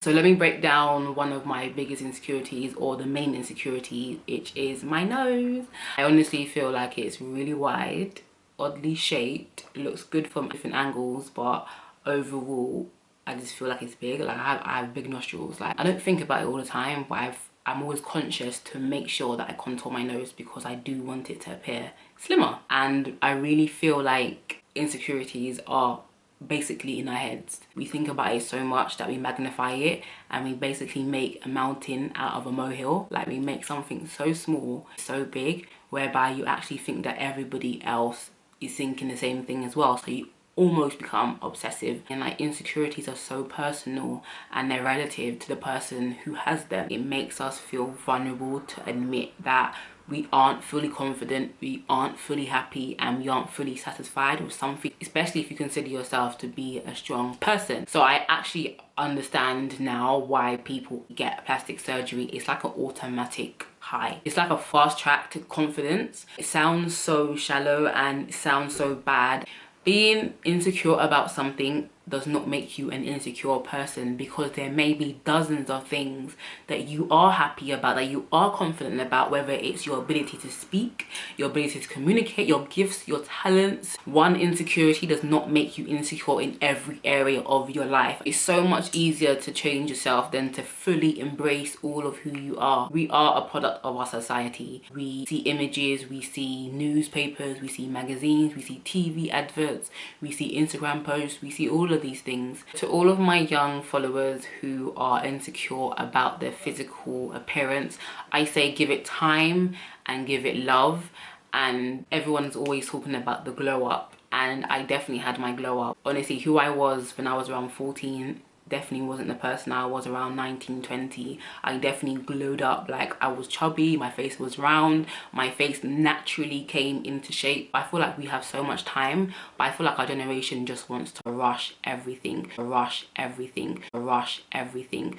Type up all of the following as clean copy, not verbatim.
So let me break down one of my biggest insecurities, or the main insecurity, which is my nose. I honestly feel like it's really wide, oddly shaped, looks good from different angles, but overall I just feel like it's big. Like I have big nostrils. Like I don't think about it all the time, but I'm always conscious to make sure that I contour my nose because I do want it to appear slimmer. And I really feel like insecurities are basically in our heads. We think about it so much that we magnify it, and we basically make a mountain out of a molehill. Like we make something so small so big, whereby you actually think that everybody else is thinking the same thing as well, so you almost become obsessive. And like insecurities are so personal and they're relative to the person who has them. It makes us feel vulnerable to admit that we aren't fully confident, we aren't fully happy, and we aren't fully satisfied with something, especially if you consider yourself to be a strong person. So I actually understand now why people get plastic surgery. It's like an automatic high. It's like a fast track to confidence. It sounds so shallow and it sounds so bad. Being insecure about something does not make you an insecure person, because there may be dozens of things that you are happy about, that you are confident about, whether it's your ability to speak, your ability to communicate, your gifts, your talents. One insecurity does not make you insecure in every area of your life. It's so much easier to change yourself than to fully embrace all of who you are. We are a product of our society. We see images, we see newspapers, we see magazines, we see TV adverts, we see Instagram posts, we see all of these things. To all of my young followers who are insecure about their physical appearance, I say give it time and give it love. And everyone's always talking about the glow up, and I definitely had my glow up. Honestly, who I was when I was around 14 definitely wasn't the person I was around 19, 20. I definitely glowed up. Like I was chubby, my face was round, my face naturally came into shape. I feel like we have so much time, but I feel like our generation just wants to rush everything, rush everything, rush everything.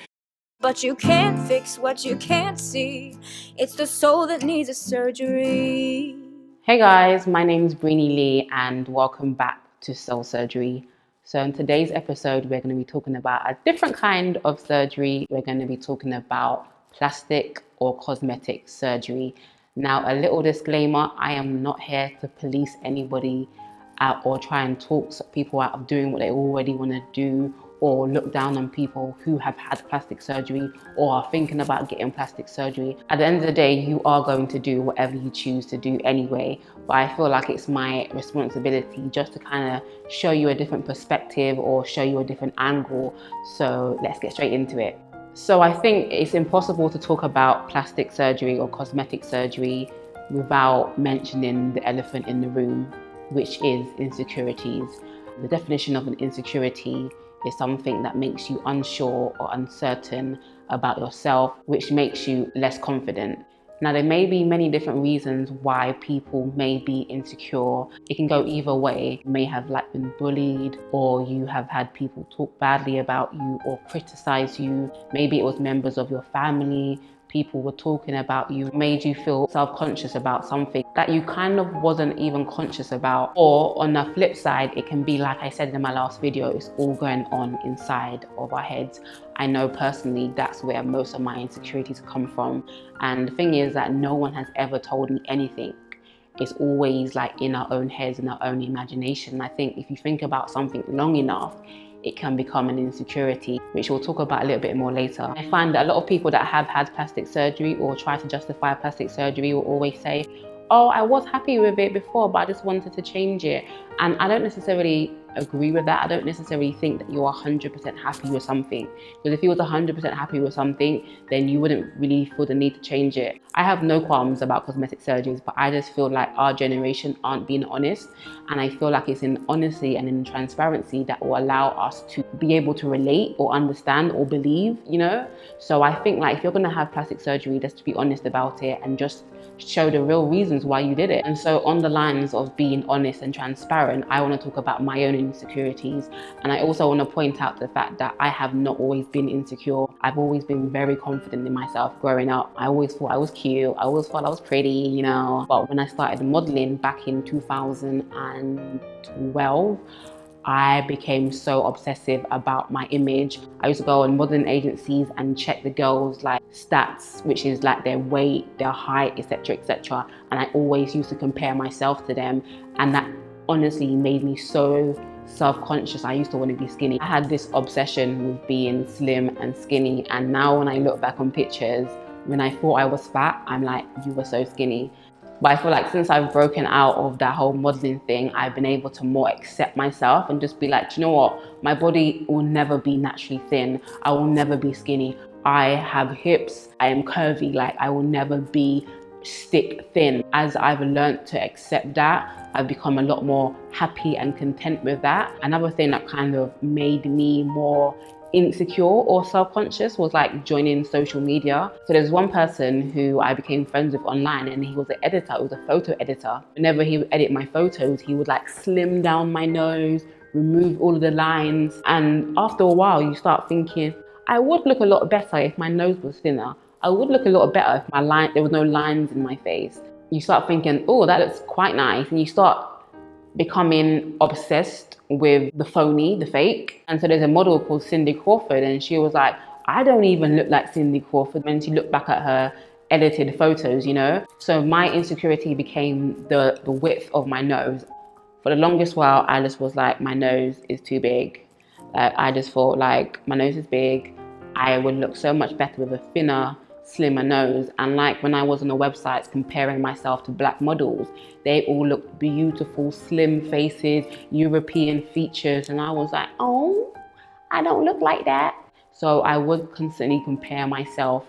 But you can't fix what you can't see. It's the soul that needs a surgery. Hey guys, my name is Breeny Lee and welcome back to Soul Surgery. So in today's episode, we're going to be talking about a different kind of surgery. We're going to be talking about plastic or cosmetic surgery. Now, a little disclaimer, I am not here to police anybody out or try and talk people out of doing what they already want to do, or look down on people who have had plastic surgery or are thinking about getting plastic surgery. At the end of the day, you are going to do whatever you choose to do anyway, but I feel like it's my responsibility just to kind of show you a different perspective or show you a different angle. So let's get straight into it. So I think it's impossible to talk about plastic surgery or cosmetic surgery without mentioning the elephant in the room, which is insecurities. The definition of an insecurity is something that makes you unsure or uncertain about yourself, which makes you less confident. Now, there may be many different reasons why people may be insecure. It can go either way. You may have been bullied, or you have had people talk badly about you or criticize you. Maybe it was members of your family. People were talking about you, made you feel self-conscious about something that you kind of wasn't even conscious about. Or on the flip side, it can be, like I said in my last video, it's all going on inside of our heads. I know personally that's where most of my insecurities come from. And the thing is that no one has ever told me anything. It's always in our own heads and our own imagination. I think if you think about something long enough, it can become an insecurity, which we'll talk about a little bit more later. I find that a lot of people that have had plastic surgery or try to justify plastic surgery will always say, oh, I was happy with it before, but I just wanted to change it. And I don't necessarily agree with that. I don't necessarily think that you're 100% happy with something. Because if you was 100% happy with something, then you wouldn't really feel the need to change it. I have no qualms about cosmetic surgeries, but I just feel like our generation aren't being honest. And I feel like it's in honesty and in transparency that will allow us to be able to relate or understand or believe, So I think if you're gonna have plastic surgery, just to be honest about it and just show the real reasons why you did it. And so on the lines of being honest and transparent, I want to talk about my own insecurities. And I also want to point out the fact that I have not always been insecure. I've always been very confident in myself growing up. I always thought I was cute. I always thought I was pretty, But when I started modeling back in 2012, I became so obsessive about my image. I used to go on modeling agencies and check the girls' like stats, which is like their weight, their height, etc., etc. And I always used to compare myself to them, and that honestly made me so self-conscious. I used to want to be skinny. I had this obsession with being slim and skinny, and now when I look back on pictures, when I thought I was fat, I'm like, you were so skinny. But I feel like since I've broken out of that whole modeling thing, I've been able to more accept myself and just be like, do you know what? My body will never be naturally thin. I will never be skinny. I have hips. I am curvy. Like, I will never be stick thin. As I've learned to accept that, I've become a lot more happy and content with that. Another thing that kind of made me more insecure or self-conscious was like joining social media. So there's one person who I became friends with online, and he was an editor. He was a photo editor. Whenever he would edit my photos, he would like slim down my nose, remove all of the lines. And after a while, you start thinking, I would look a lot better if my nose was thinner. I would look a lot better if there was no lines in my face. You start thinking, oh, that looks quite nice. And you start becoming obsessed with the phony, the fake. And so there's a model called Cindy Crawford, and she was like, I don't even look like Cindy Crawford. When she looked back at her edited photos, you know? So my insecurity became the width of my nose. For the longest while, I just was like, my nose is too big. I just thought like, my nose is big. I would look so much better with a thinner, slimmer nose. And like when I was on the websites comparing myself to black models, they all looked beautiful, slim faces, European features. And I was like, oh, I don't look like that. So I would constantly compare myself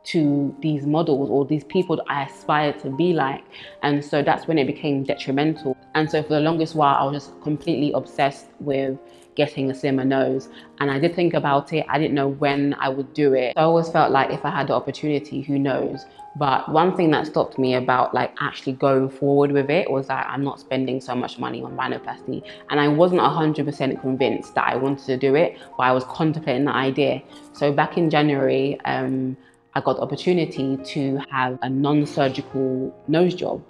to these models or these people that I aspired to be like. And so that's when it became detrimental. And so for the longest while, I was just completely obsessed with getting a slimmer nose. And I did think about it. I didn't know when I would do it. So I always felt like if I had the opportunity, who knows? But one thing that stopped me about like actually going forward with it was that I'm not spending so much money on rhinoplasty. And I wasn't 100% convinced that I wanted to do it, but I was contemplating the idea. So back in January, I got the opportunity to have a non-surgical nose job.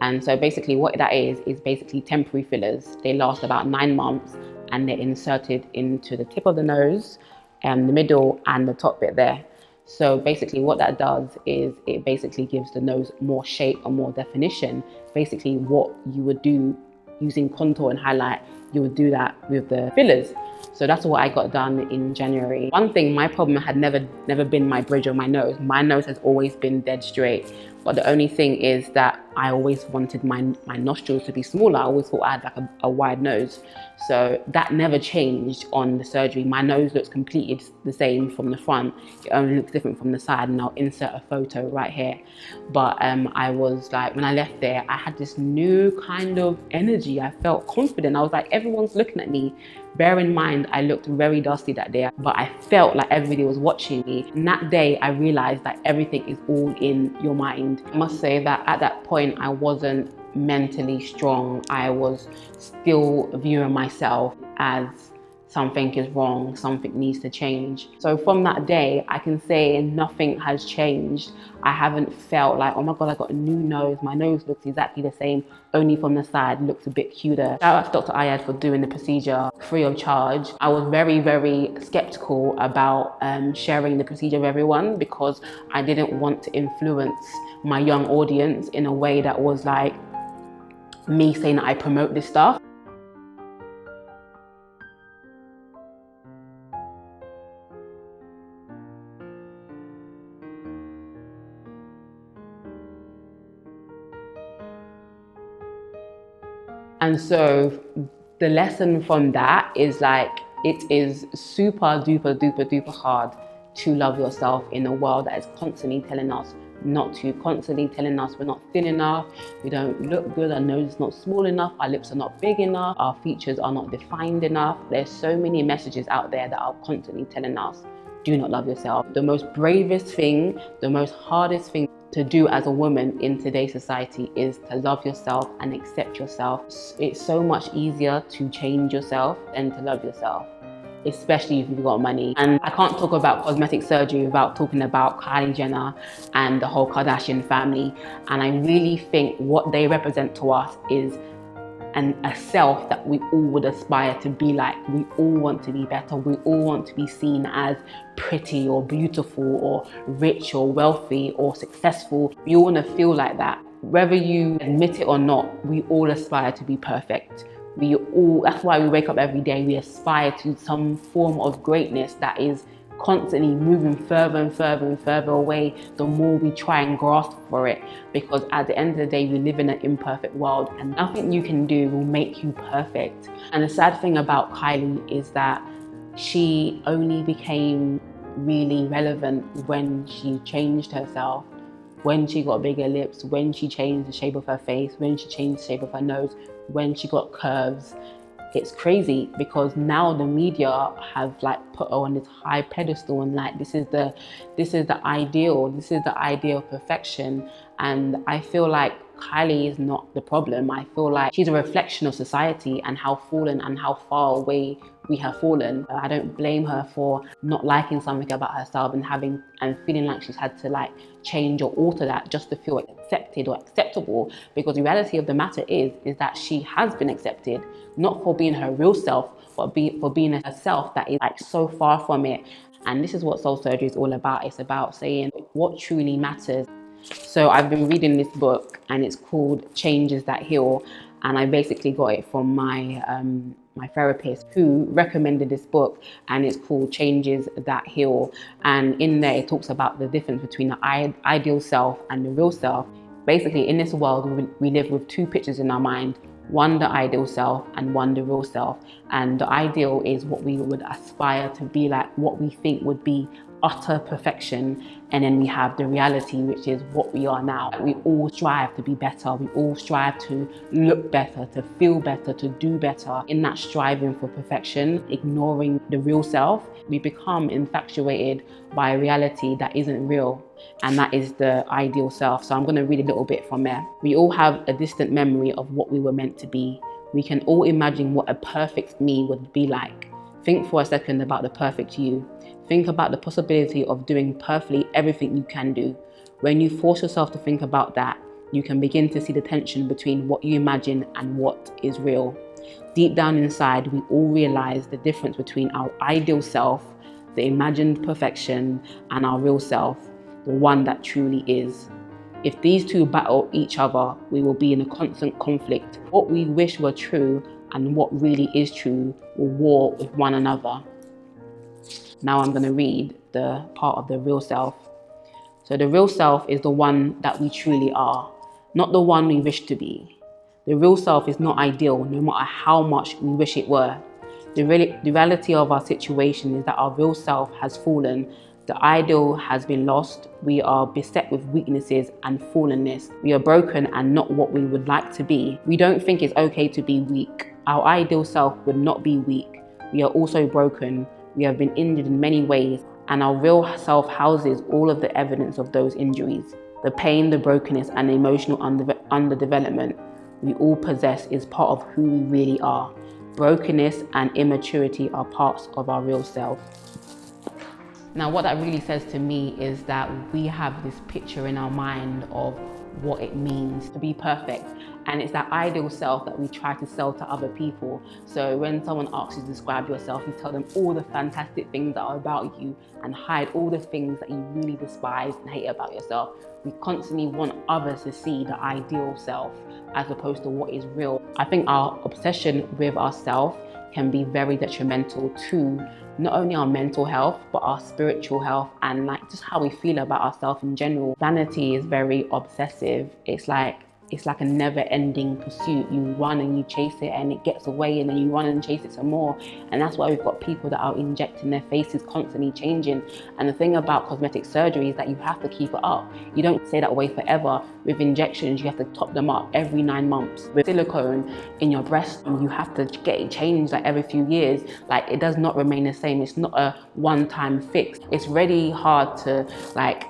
And so basically what that is basically temporary fillers. They last about 9 months, and they're inserted into the tip of the nose, the middle and the top bit there. So basically what that does is it basically gives the nose more shape and more definition. Basically what you would do using contour and highlight, you would do that with the fillers. So that's what I got done in January. One thing, my problem had never been my bridge or my nose. My nose has always been dead straight. But the only thing is that I always wanted my nostrils to be smaller. I always thought I had like a wide nose. So that never changed on the surgery. My nose looks completely the same from the front. It only looks different from the side, and I'll insert a photo right here. But I was like, when I left there, I had this new kind of energy. I felt confident. I was like, everyone's looking at me. Bear in mind, I looked very dusty that day, but I felt like everybody was watching me. And that day, I realized that everything is all in your mind. I must say that at that point, I wasn't mentally strong. I was still viewing myself as something is wrong, something needs to change. So from that day, I can say nothing has changed. I haven't felt like, oh my God, I got a new nose. My nose looks exactly the same, only from the side, looks a bit cuter. Shout out to Dr. Ayad for doing the procedure free of charge. I was very, very skeptical about sharing the procedure with everyone because I didn't want to influence my young audience in a way that was like me saying that I promote this stuff. And so the lesson from that is like, it is super duper duper duper hard to love yourself in a world that is constantly telling us not to, constantly telling us we're not thin enough, we don't look good, our nose is not small enough, our lips are not big enough, our features are not defined enough. There's so many messages out there that are constantly telling us, do not love yourself. The most bravest thing, the most hardest thing to do as a woman in today's society is to love yourself and accept yourself. It's so much easier to change yourself than to love yourself, especially if you've got money. And I can't talk about cosmetic surgery without talking about Kylie Jenner and the whole Kardashian family. And I really think what they represent to us is and a self that we all would aspire to be like. We all want to be better. We all want to be seen as pretty or beautiful or rich or wealthy or successful. We all want to feel like that. Whether you admit it or not, we all aspire to be perfect. That's why we wake up every day. We aspire to some form of greatness that is constantly moving further and further and further away the more we try and grasp for it, because at the end of the day we live in an imperfect world and nothing you can do will make you perfect. And the sad thing about Kylie is that she only became really relevant when she changed herself, when she got bigger lips, when she changed the shape of her face, when she changed the shape of her nose, when she got curves. It's crazy because now the media have like put her on this high pedestal and like this is the ideal, this is the ideal of perfection. And I feel like Kylie is not the problem. I feel like she's a reflection of society and how fallen and how far away we have fallen. I don't blame her for not liking something about herself and feeling like she's had to like change or alter that just to feel accepted or acceptable, because the reality of the matter is that she has been accepted, not for being her real self, but for being a self that is like so far from it. And this is what soul surgery is all about. It's about saying what truly matters. So I've been reading this book and it's called Changes That Heal, and I basically got it from my my therapist who recommended this book, and it's called Changes That Heal. And in there it talks about the difference between the ideal self and the real self. Basically, in this world we live with two pictures in our mind, one the ideal self and one the real self. And the ideal is what we would aspire to be like, what we think would be utter perfection, and then we have the reality, which is what we are now. We all strive to be better, we all strive to look better, to feel better, to do better. In that striving for perfection, ignoring the real self, we become infatuated by a reality that isn't real, and that is the ideal self. So I'm going to read a little bit from there. We all have a distant memory of what we were meant to be. We can all imagine what a perfect me would be like. Think for a second about the perfect you. Think about the possibility of doing perfectly everything you can do. When you force yourself to think about that, you can begin to see the tension between what you imagine and what is real. Deep down inside, we all realize the difference between our ideal self, the imagined perfection, and our real self, the one that truly is. If these two battle each other, we will be in a constant conflict. What we wish were true and what really is true will war with one another. Now I'm going to read the part of the real self. So the real self is the one that we truly are, not the one we wish to be. The real self is not ideal, no matter how much we wish it were. The reality of our situation is that our real self has fallen. The ideal has been lost. We are beset with weaknesses and fallenness. We are broken and not what we would like to be. We don't think it's okay to be weak. Our ideal self would not be weak. We are also broken. We have been injured in many ways, and our real self houses all of the evidence of those injuries. The pain, the brokenness, and the emotional underdevelopment we all possess is part of who we really are. Brokenness and immaturity are parts of our real self. Now, what that really says to me is that we have this picture in our mind of what it means to be perfect. And it's that ideal self that we try to sell to other people. So when someone asks you to describe yourself, you tell them all the fantastic things that are about you and hide all the things that you really despise and hate about yourself. We constantly want others to see the ideal self as opposed to what is real. I think our obsession with ourselves can be very detrimental to not only our mental health, but our spiritual health and like just how we feel about ourselves in general. Vanity is very obsessive. It's like a never-ending pursuit. You run and you chase it and it gets away, and then you run and chase it some more. And that's why we've got people that are injecting their faces constantly changing. And the thing about cosmetic surgery is that you have to keep it up. You don't stay that way forever. With injections, you have to top them up every 9 months. With silicone in your breast, you have to get it changed like every few years. Like, it does not remain the same. It's not a one-time fix. It's really hard to like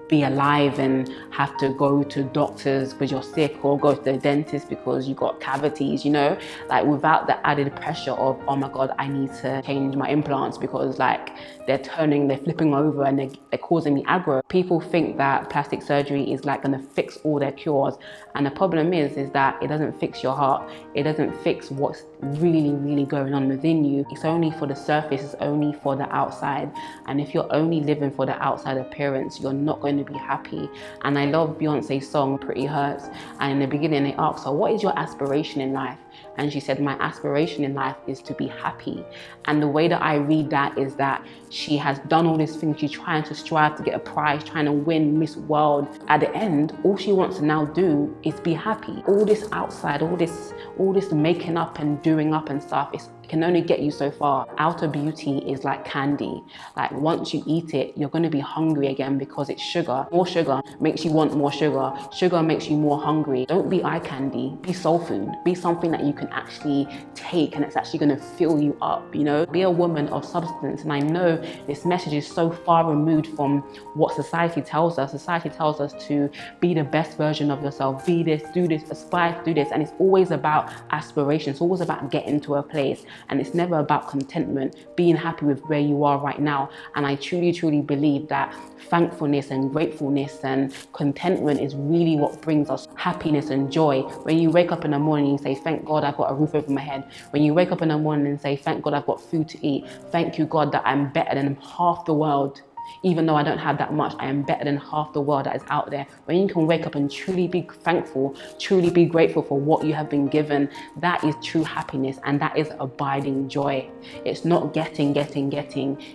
be alive and have to go to doctors because you're sick, or go to the dentist because you got cavities, you know, like without the added pressure of, oh my God, I need to change my implants because like they're flipping over and they're causing me aggro. People think that plastic surgery is like gonna fix all their cures. And the problem is that it doesn't fix your heart. It doesn't fix what's really going on within you. It's only for the surface, it's only for the outside. And if you're only living for the outside appearance, you're not going to be happy. And I love Beyonce's song, Pretty Hurts. And in the beginning, they asked her, what is your aspiration in life? And she said, my aspiration in life is to be happy. And the way that I read that is that she has done all these things. She's trying to strive to get a prize, trying to win Miss World. At the end, all she wants to now do is be happy. All this outside, all this making up and doing up and stuff, it can only get you so far. Outer beauty is like candy. Like once you eat it, you're going to be hungry again because it's sugar. More sugar makes you want more sugar. Sugar makes you more hungry. Don't be eye candy, be soul food. Be something that you can actually take and it's actually going to fill you up, you know? Be a woman of substance. And I know this message is so far removed from what society tells us. Society tells us to be the best version of yourself, be this, do this, aspire to do this. And it's always about aspiration. It's always about getting to a place. And it's never about contentment, being happy with where you are right now. And I truly believe that thankfulness and gratefulness and contentment is really what brings us happiness and joy. When you wake up in the morning and say, thank God I've got a roof over my head. When you wake up in the morning and say, thank God I've got food to eat. Thank you, God, that I'm better than half the world. Even though I don't have that much, I am better than half the world that is out there. When you can wake up and truly be thankful, truly be grateful for what you have been given, that is true happiness and that is abiding joy. It's not getting.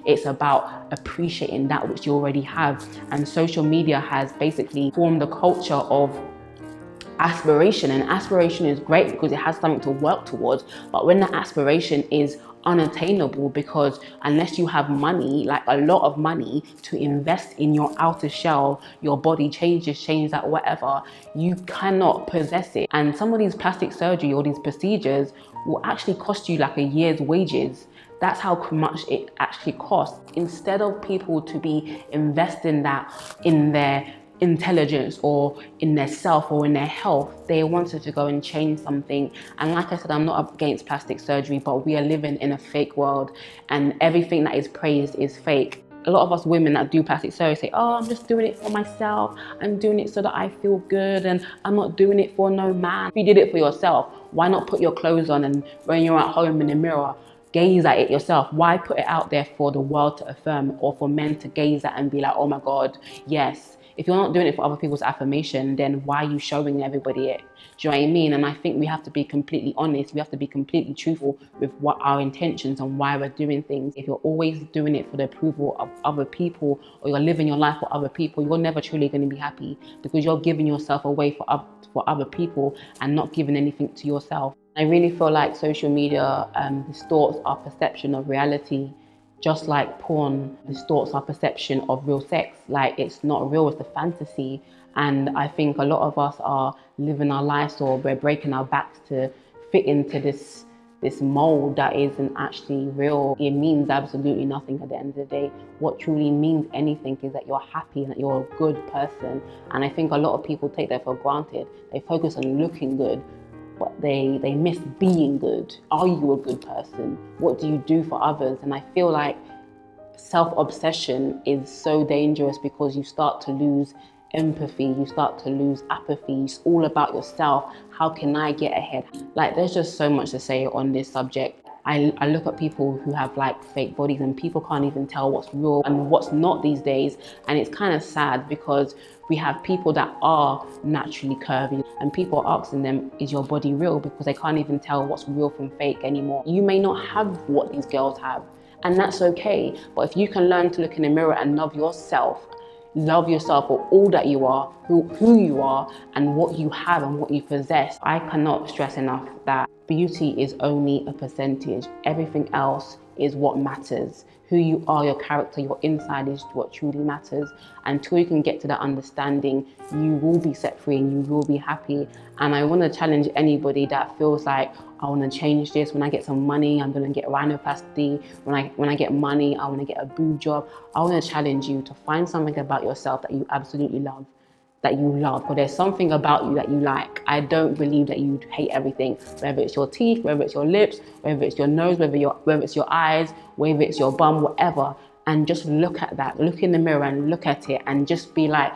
It's about appreciating that which you already have. And social media has basically formed a culture of aspiration, and aspiration is great because it has something to work towards. But when the aspiration is unattainable, because unless you have money, like a lot of money to invest in your outer shell, your body change that, whatever, you cannot possess it. And some of these plastic surgery or these procedures will actually cost you like a year's wages. That's how much it actually costs. Instead of people to be investing that in their intelligence or in their self or in their health, they wanted to go and change something. And like I said, I'm not against plastic surgery, but we are living in a fake world and everything that is praised is fake. A lot of us women that do plastic surgery say, oh, I'm just doing it for myself. I'm doing it so that I feel good and I'm not doing it for no man. If you did it for yourself, why not put your clothes on and when you're at home in the mirror, gaze at it yourself? Why put it out there for the world to affirm or for men to gaze at and be like, oh my God, yes. If you're not doing it for other people's affirmation, then why are you showing everybody it? Do you know what I mean? And I think we have to be completely honest. We have to be completely truthful with what our intentions and why we're doing things. If you're always doing it for the approval of other people or you're living your life for other people, you're never truly going to be happy because you're giving yourself away for other people and not giving anything to yourself. I really feel like social media distorts our perception of reality. Just like porn distorts our perception of real sex. Like it's not real, it's a fantasy. And I think a lot of us are living our lives or we're breaking our backs to fit into this mold that isn't actually real. It means absolutely nothing at the end of the day. What truly means anything is that you're happy and that you're a good person. And I think a lot of people take that for granted. They focus on looking good, but they miss being good. Are you a good person? What do you do for others? And I feel like self-obsession is so dangerous because you start to lose empathy, you start to lose apathy. It's all about yourself. How can I get ahead? Like there's just so much to say on this subject. I look at people who have like fake bodies and people can't even tell what's real and what's not these days. And it's kind of sad because we have people that are naturally curvy and people are asking them, is your body real? Because they can't even tell what's real from fake anymore. You may not have what these girls have and that's okay. But if you can learn to look in the mirror and love yourself for all that you are, who you are and what you have and what you possess. I cannot stress enough that beauty is only a percentage. Everything else is what matters. Who you are, your character, your inside is what truly matters. Until you can get to that understanding, you will be set free and you will be happy. And I want to challenge anybody that feels like, I want to change this. When I get some money, I'm going to get rhinoplasty. When I get money, I want to get a boob job. I want to challenge you to find something about yourself that you absolutely love. But there's something about you that you like. I don't believe that you hate everything, whether it's your teeth, whether it's your lips, whether it's your nose, whether it's your eyes, whether it's your bum, whatever. And just look at that, look in the mirror and look at it and just be like,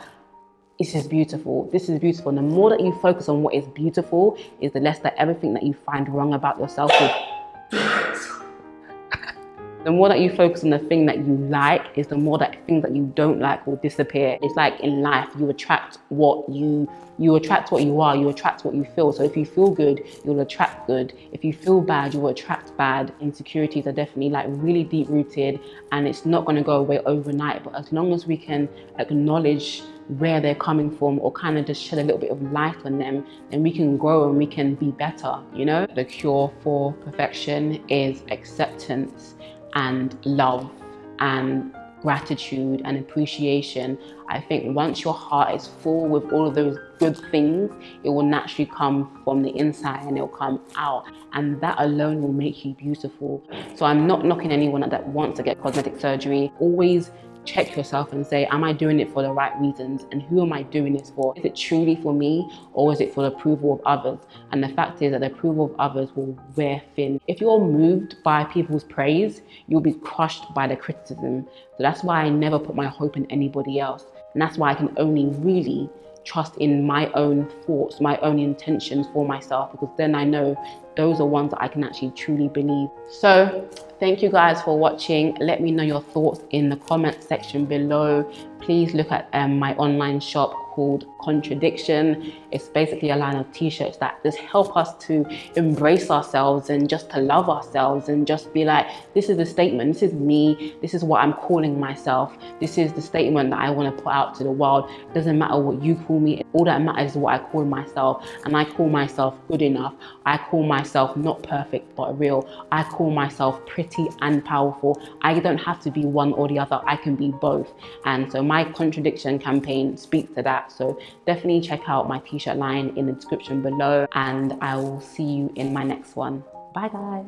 this is beautiful, this is beautiful. And the more that you focus on what is beautiful, is the less that everything that you find wrong about yourself the more that you focus on the thing that you like, is the more that things that you don't like will disappear. It's like in life, you attract what you attract what you are, you attract what you feel. So if you feel good, you'll attract good. If you feel bad, you will attract bad. Insecurities are definitely like really deep rooted, and it's not going to go away overnight. But as long as we can acknowledge where they're coming from, or kind of just shed a little bit of light on them, then we can grow and we can be better, you know? The cure for perfection is acceptance and love and gratitude and appreciation. I think once your heart is full with all of those good things, it will naturally come from the inside and it'll come out, and that alone will make you beautiful. So I'm not knocking anyone that wants to get cosmetic surgery. Always check yourself and say, am I doing it for the right reasons? And who am I doing this for? Is it truly for me, or is it for the approval of others? And the fact is that the approval of others will wear thin. If you're moved by people's praise, you'll be crushed by the criticism. So that's why I never put my hope in anybody else. And that's why I can only really trust in my own thoughts, my own intentions for myself, because then I know those are ones that I can actually truly believe. So thank you guys for watching. Let me know your thoughts in the comment section below. Please look at my online shop called CONTRA-DICTION. It's basically a line of t-shirts that just help us to embrace ourselves and just to love ourselves and just be like, this is the statement, this is me, this is what I'm calling myself, this is the statement that I want to put out to the world. It doesn't matter what you call me, all that matters is what I call myself. And I call myself good enough. I call myself not perfect but real. I call myself pretty and powerful. I don't have to be one or the other, I can be both. And so my CONTRA-DICTION campaign speaks to that. So definitely check out my t-shirt line in the description below, and I will see you in my next one. Bye guys.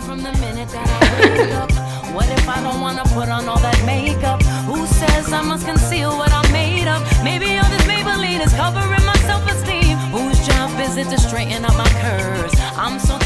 From the minute that I wake up, what if I don't wanna put on all that makeup? Who says I must conceal what I'm made of? Maybe all this Maybelline is covering my self-esteem. Whose job is it to straighten up my curves? I'm so